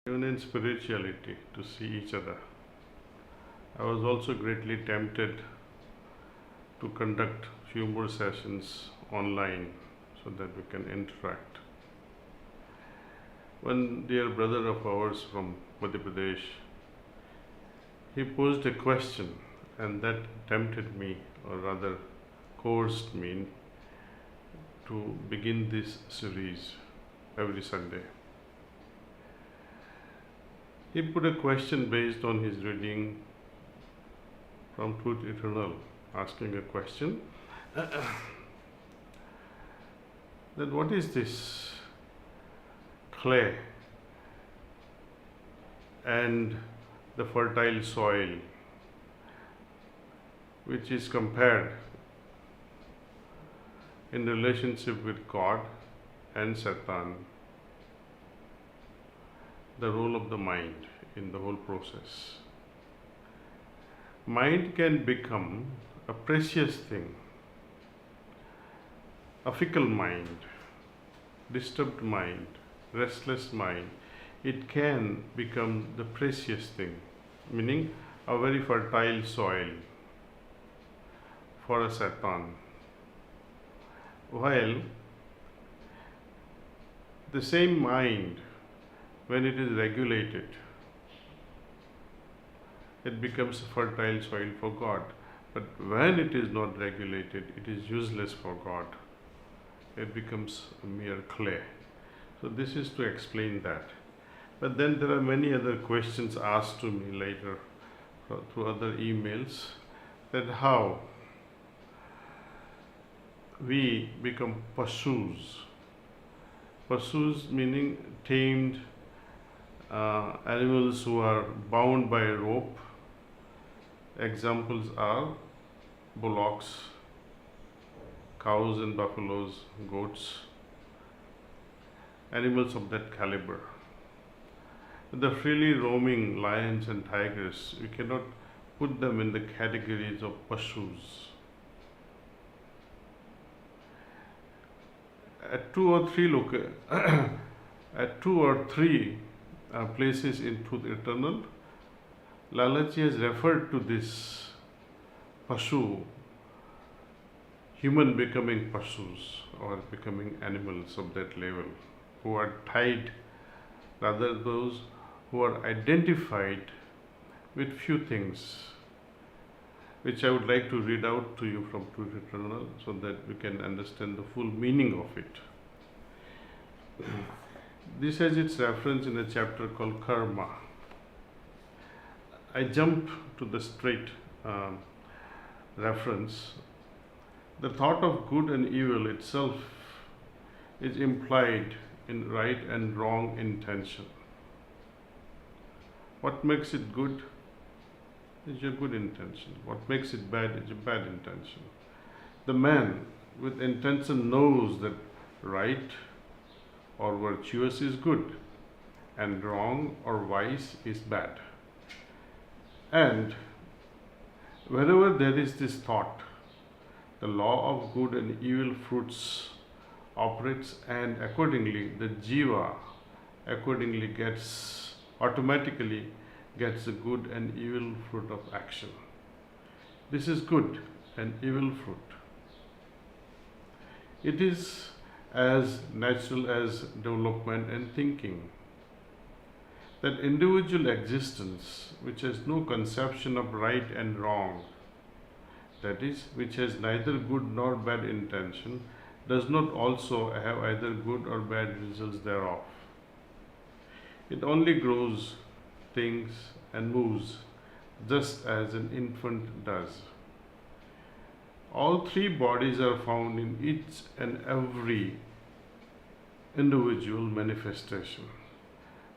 Even in spirituality, to see each other. I was also greatly tempted to conduct few more sessions online so that we can interact. One dear brother of ours from Madhya Pradesh, he posed a question, and that tempted me, or rather coerced me, to begin this series every Sunday. He put a question based on his reading from Truth Eternal, asking a question that what is this clay and the fertile soil which is compared in relationship with God and Satan, the role of the mind in the whole process. Mind can become a precious thing, a fickle mind, disturbed mind, restless mind. It can become the precious thing, meaning a very fertile soil for a Satan. While the same mind, when it is regulated, it becomes a fertile soil for God. But when it is not regulated, it is useless for God. It becomes a mere clay. So this is to explain that. But then there are many other questions asked to me later through other emails, that how we become pashus. Pashus meaning tamed animals who are bound by a rope. Examples are bullocks, cows and buffaloes, goats, animals of that caliber. The freely roaming lions and tigers, we cannot put them in the categories of pashus. At two or three places in Truth Eternal, Lalaji has referred to this pashu, human becoming pashus or becoming animals of that level, who are tied, rather those who are identified with few things, which I would like to read out to you from Truth Eternal so that we can understand the full meaning of it. This has its reference in a chapter called Karma. I jump to the straight reference. The thought of good and evil itself is implied in right and wrong intention. What makes it good is your good intention. What makes it bad is your bad intention. The man with intention knows that right or virtuous is good and wrong or wise is bad. And wherever there is this thought, the law of good and evil fruits operates, and accordingly the jiva accordingly automatically gets the good and evil fruit of action. This is good and evil fruit. It is as natural as development and thinking. That individual existence which has no conception of right and wrong, that is, which has neither good nor bad intention, does not also have either good or bad results thereof. It only grows, thinks and moves just as an infant does. All three bodies are found in each and every individual manifestation.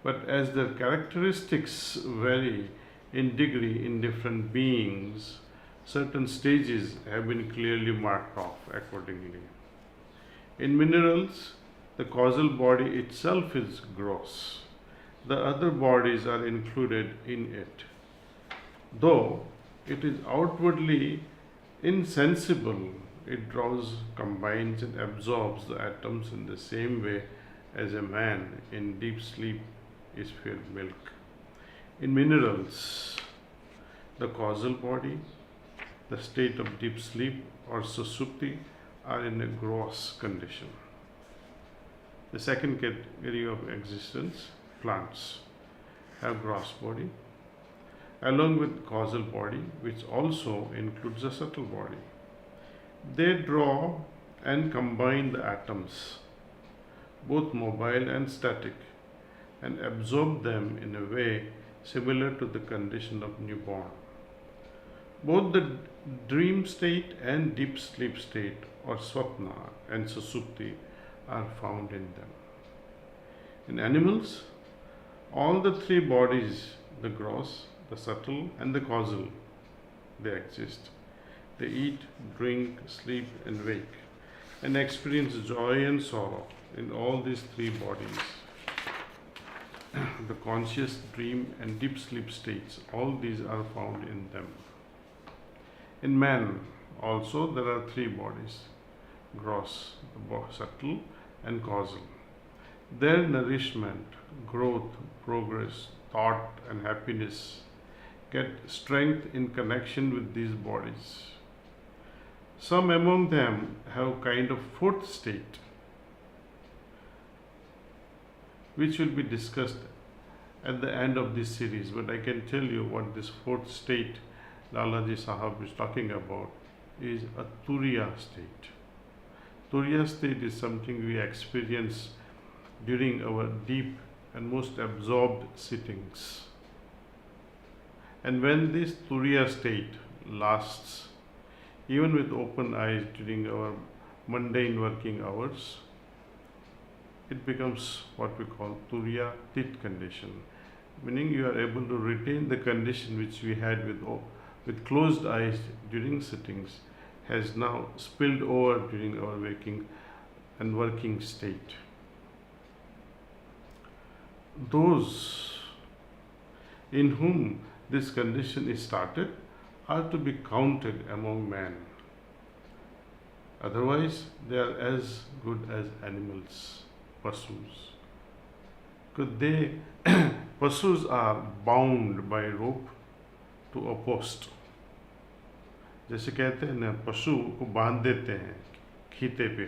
But as their characteristics vary in degree in different beings, certain stages have been clearly marked off accordingly. In minerals, the causal body itself is gross. The other bodies are included in it. Though it is outwardly insensible, it draws, combines and absorbs the atoms in the same way as a man in deep sleep is fed milk. In minerals, the causal body, the state of deep sleep or susupti are in a gross condition. The second category of existence, plants, have gross body, along with causal body, which also includes a subtle body. They draw and combine the atoms, both mobile and static, and absorb them in a way similar to the condition of newborn. Both the dream state and deep sleep state, or swapna and susupti, are found in them. In animals, all the three bodies, the gross, the subtle, and the causal, they exist. They eat, drink, sleep, and wake, and experience joy and sorrow in all these three bodies. The conscious, dream, and deep sleep states, all these are found in them. In man also there are three bodies, gross, subtle, and causal. Their nourishment, growth, progress, thought, and happiness get strength in connection with these bodies. Some among them have kind of fourth state, which will be discussed at the end of this series, but I can tell you what this fourth state Lalaji Sahab is talking about is a Turiya state. Turiya state is something we experience during our deep and most absorbed sittings. And when this Turiya state lasts, even with open eyes during our mundane working hours, it becomes what we call Turiya Tit condition, meaning you are able to retain the condition which we had with closed eyes during sittings, has now spilled over during our waking and working state. Those in whom this condition is started are to be counted among men. Otherwise, they are as good as animals, pasus. Because pasus are bound by rope to a post. जैसे कहते हैं ना, पशु को बांध देते हैं खीते पे,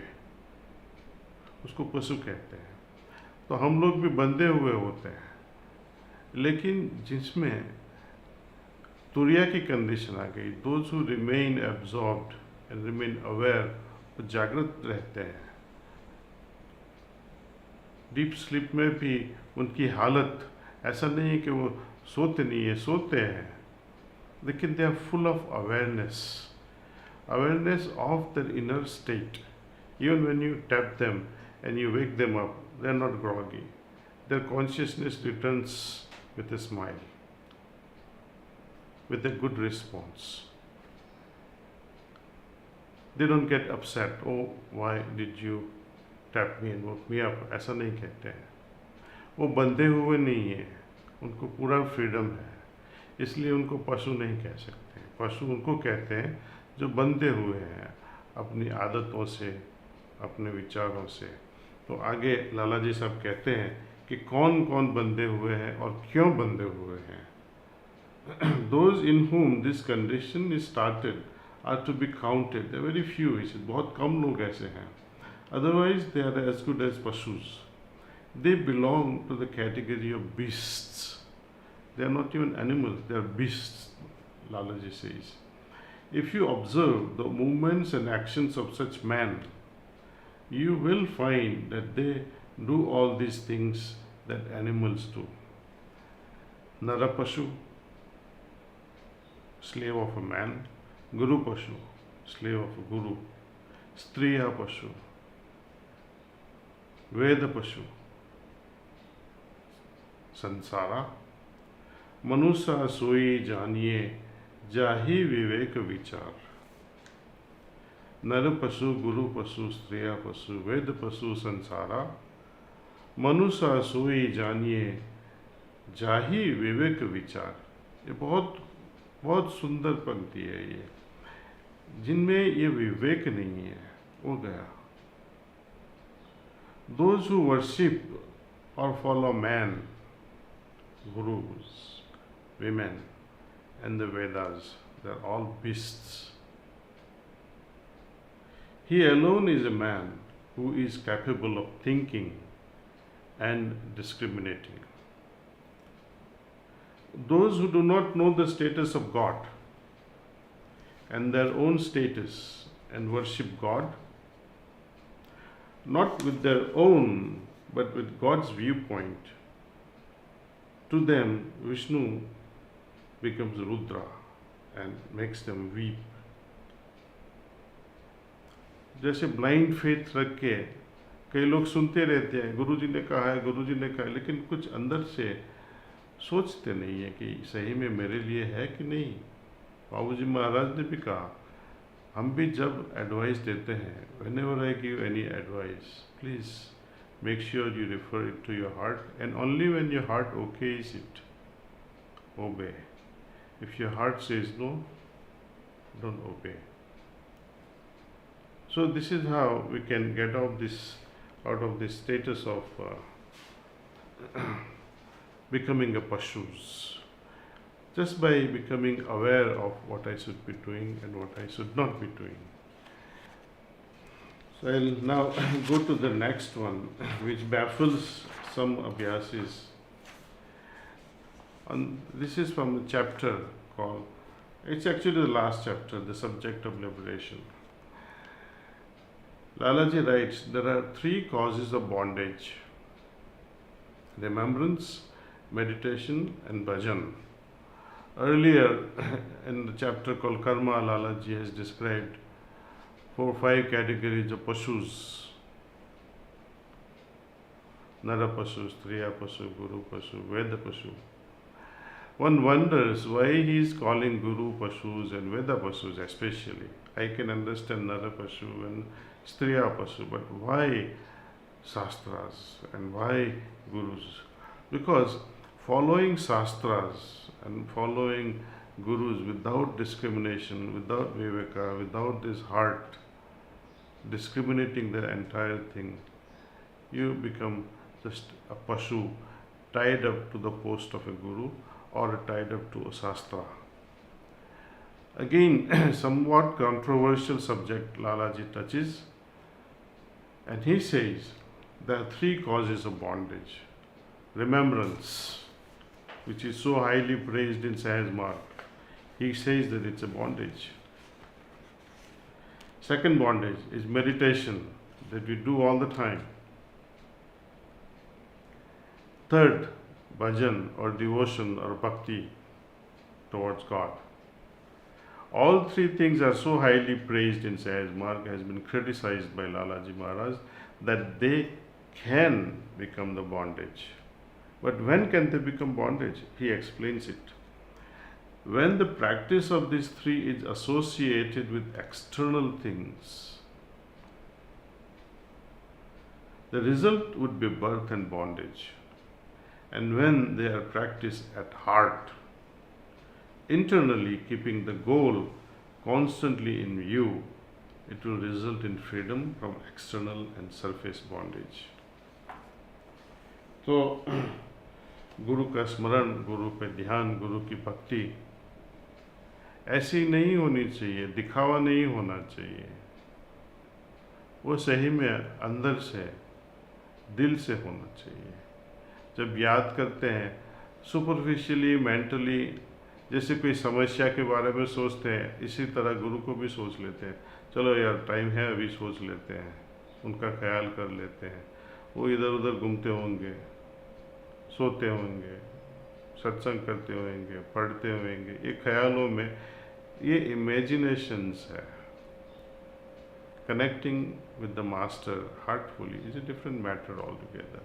उसको पशु कहते हैं. तो हम लोग भी बंधे हुए होते हैं, लेकिन जिसमें तुरिया की कंडीशन आ गई, those who remain absorbed and remain aware, वो जागृत रहते हैं. डीप स्लीप में भी उनकी हालत ऐसा नहीं है कि वो सोते नहीं है, सोते हैं, लेकिन they are full of awareness of their inner state. Even when you tap them and you wake them up, they are not groggy. Their consciousness returns with a smile, with a good response. They don't get upset, oh, why did you tap me and woke me up? ऐसा नहीं कहते हैं. वो बंधे हुए नहीं है, उनको पूरा फ्रीडम है, इसलिए उनको पशु नहीं कह सकते. पशु उनको कहते हैं जो बंधे हुए हैं अपनी आदतों से, अपने विचारों से. तो आगे लालाजी साहब कहते हैं कि कौन कौन बंधे हुए हैं और क्यों बंधे हुए हैं. Those in whom this condition is started are to be counted. There are very few. बहुत कम लोग ऐसे हैं. Otherwise, they are as good as pashus. They belong to the category of beasts. They are not even animals, they are beasts, Lalaji says. If you observe the movements and actions of such men, you will find that they do all these things that animals do. Narapashu, slave of a man. Guru Pashu, slave of a guru. Striya Pashu, Veda Pashu. Sansara. मनुष्य सोई जानिए जाहि विवेक विचार. नर पशु, गुरु पशु, स्त्रिया पशु, वेद पशु, संसारा. मनुष्य सोई जानिए जाहि विवेक विचार. ये बहुत बहुत सुंदर पंक्ति है ये. जिनमें ये विवेक नहीं है वो गया. Those who worship or follow man gurus, women, and the Vedas, they're all beasts. He alone is a man who is capable of thinking and discriminating. Those who do not know the status of God and their own status and worship God, not with their own but with God's viewpoint, to them Vishnu becomes Rudra and makes them weep. जैसे blind faith रख के कई लोग सुनते रहते हैं, गुरुजी ने कहा है, गुरुजी ने कहा है, लेकिन कुछ अंदर से सोचते नहीं है कि सही में मेरे लिए है कि नहीं। बाबूजी महाराज ने भी कहा, हम भी जब एडवाइस देते हैं, whenever I give any advice, please make sure you refer it to your heart, and only when your heart okays it, obey. If your heart says no, don't obey. So this is how we can get out of this status of becoming a pashus, just by becoming aware of what I should be doing and what I should not be doing. So I'll now go to the next one, which baffles some abhyasis. And this is from a chapter called, it's actually the last chapter, the subject of liberation. Lalaji writes, there are 3 causes of bondage: remembrance, meditation, and bhajan. Earlier in the chapter called Karma, Lalaji has described 4-5 categories of pashus: Nara pashu, Striya pashu, Guru pashu, Veda pashu. One wonders why he is calling Guru pashus and Veda pashus especially. I can understand Nara pashu and Striya pashu, but why Shastras and why Gurus? Because following Shastras and following Gurus without discrimination, without Viveka, without this heart discriminating the entire thing, you become just a pashu tied up to the post of a Guru or tied up to a Shastra. Again, somewhat controversial subject Lalaji touches, and he says there are 3 causes of bondage. Remembrance, which is so highly praised in Sahaj Marg, he says that it's a bondage. Second bondage is meditation, that we do all the time. Third, bhajan or devotion or bhakti towards God. All 3 things are so highly praised in Sahaj Marg, has been criticized by Lalaji Maharaj, that they can become the bondage. But when can they become bondage? He explains it. When the practice of these 3 is associated with external things, the result would be birth and bondage. And when they are practiced at heart, internally keeping the goal constantly in view, it will result in freedom from external and surface bondage. So, गुरु का स्मरण, गुरु पे ध्यान, गुरु की भक्ति ऐसी नहीं होनी चाहिए, दिखावा नहीं होना चाहिए। वो सही में अंदर से, दिल से होना चाहिए। जब याद करते हैं सुपरफिशियली, मेंटली, जैसे कोई समस्या के बारे में सोचते हैं, इसी तरह गुरु को भी सोच लेते हैं, चलो यार टाइम है अभी सोच लेते हैं, उनका ख्याल कर लेते हैं। वो इधर उधर घूमते होंगे, सोते होंगे, सत्संग करते होंगे, पढ़ते होंगे, ये ख्यालों में, ये इमेजिनेशंस है। Connecting with the master heartfully is a different matter altogether.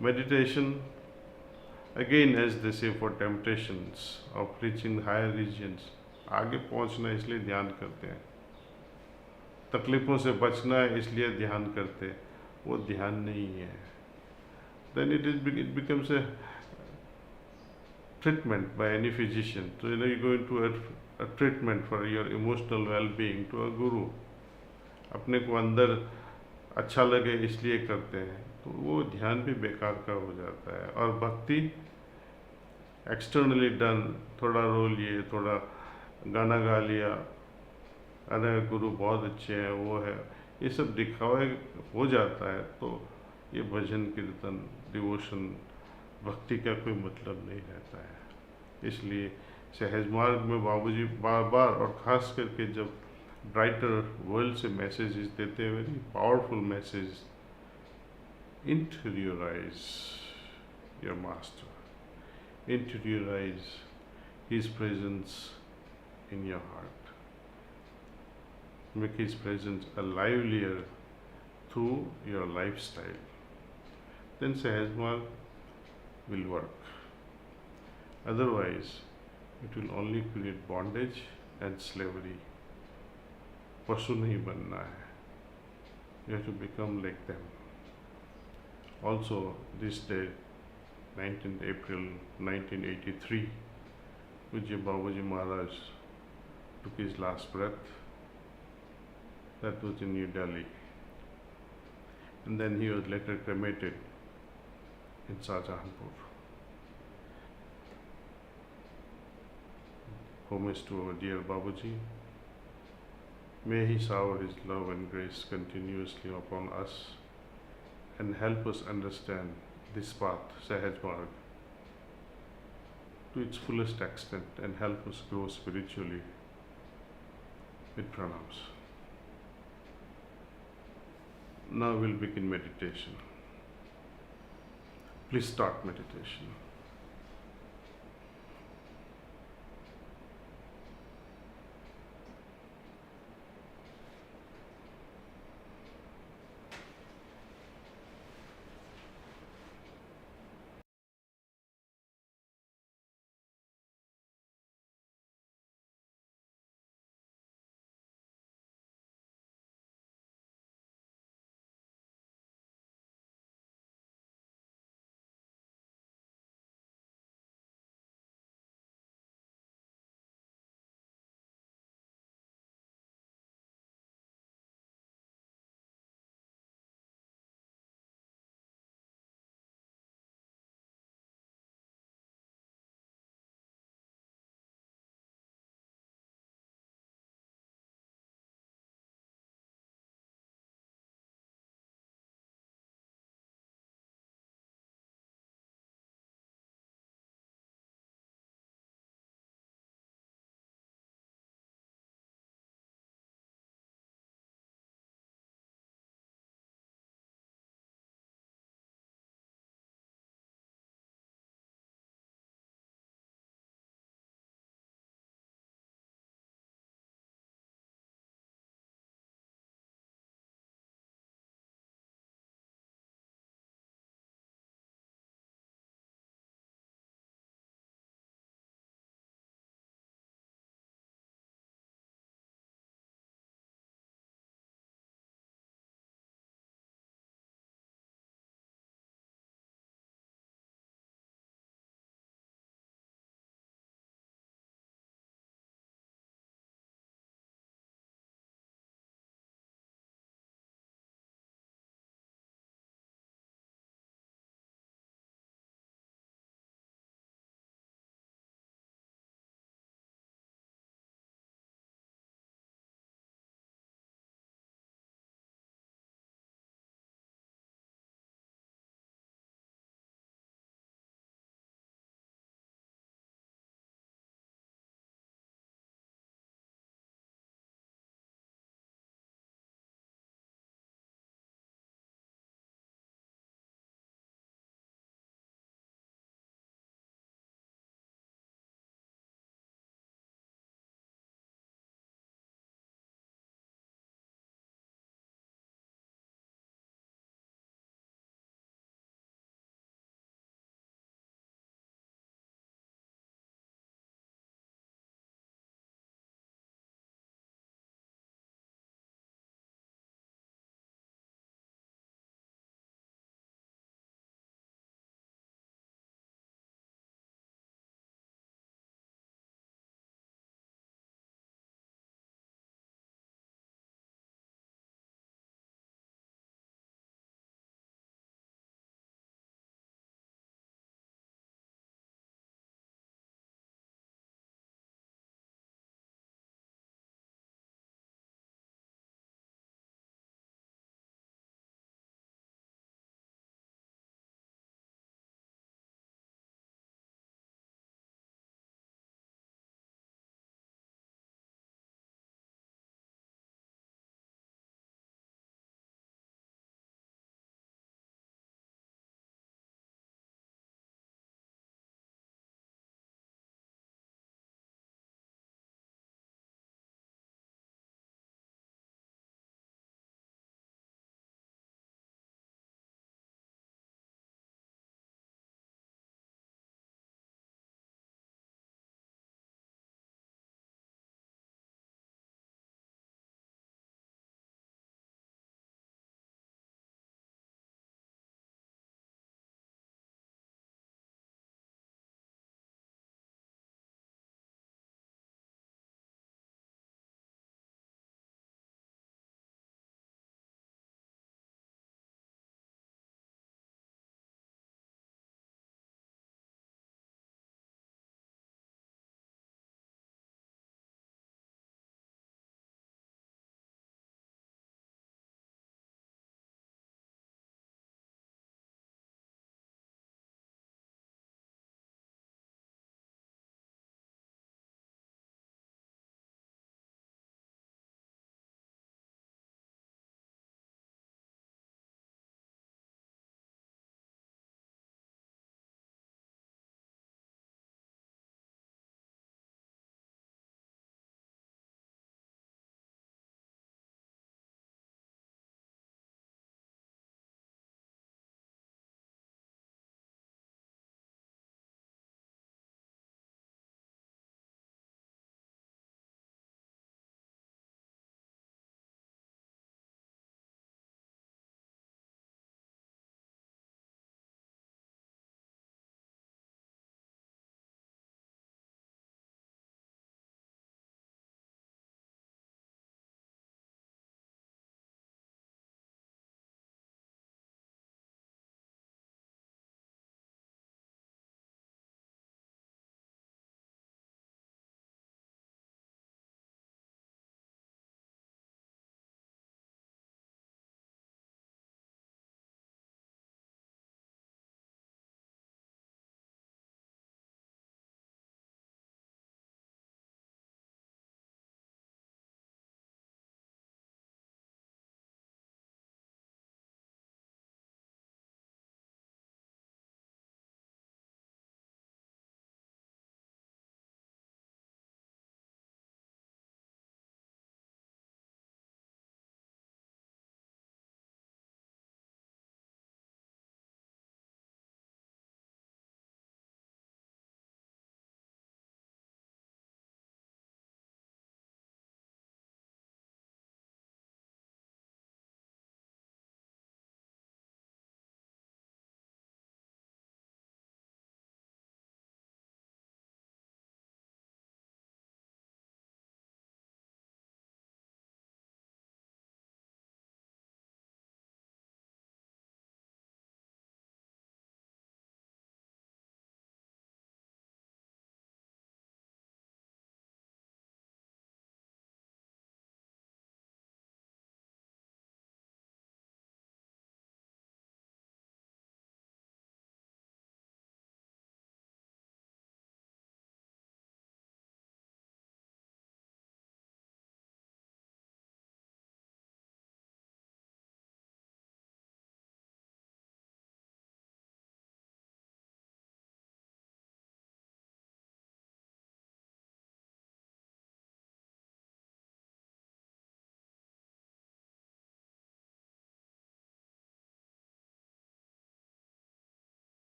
Meditation, again as they say, for temptations of reaching higher regions, आगे पहुंचना इसलिए ध्यान करते हैं, तकलीफों से बचना है इसलिए ध्यान करते हैं, वो ध्यान नहीं है। Then it becomes a treatment by any physician. So you go into a treatment for your emotional well-being to a guru. अपने को अंदर अच्छा लगे इसलिए करते हैं, तो तो वो ध्यान भी बेकार का हो जाता है। और भक्ति एक्सटर्नली डन, थोड़ा रो लिए, थोड़ा गाना गा लिया, अरे गुरु बहुत अच्छे हैं, वो है, ये सब दिखावा हो जाता है, तो ये भजन कीर्तन डिवोशन भक्ति का कोई मतलब नहीं रहता है। इसलिए सहज मार्ग में बाबूजी बार बार और ख़ास करके जब ब्राइटर वर्ल्ड से मैसेजेस देते हैं, very powerful message, interiorize your master, interiorize his presence in your heart, make his presence a livelier through your lifestyle, then Sahajmarg will work. Otherwise, it will only create bondage and slavery. पशु नहीं बनना है. You have to become like them. Also, this day, 19th April 1983, Pujya Babaji Maharaj took his last breath. That was in New Delhi. And then he was later cremated in Shahjahanpur. Homage to our dear Babaji. May he shower his love and grace continuously upon us and help us understand this path, Sahaj Marg, to its fullest extent and help us grow spiritually with pranams. Now we'll begin meditation. Please start meditation.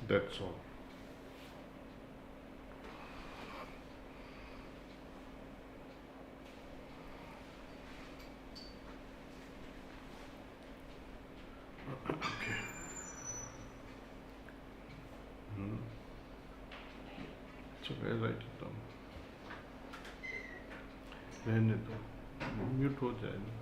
That's all. Okay. So I write it down. रहने दो, mute हो जाएगा.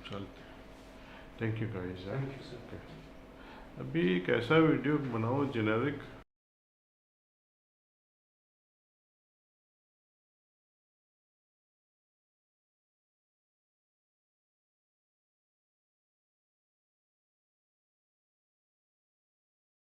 चलते. Thank you guys. Thank you, sir. अभी एक ऐसा video बनाओ generic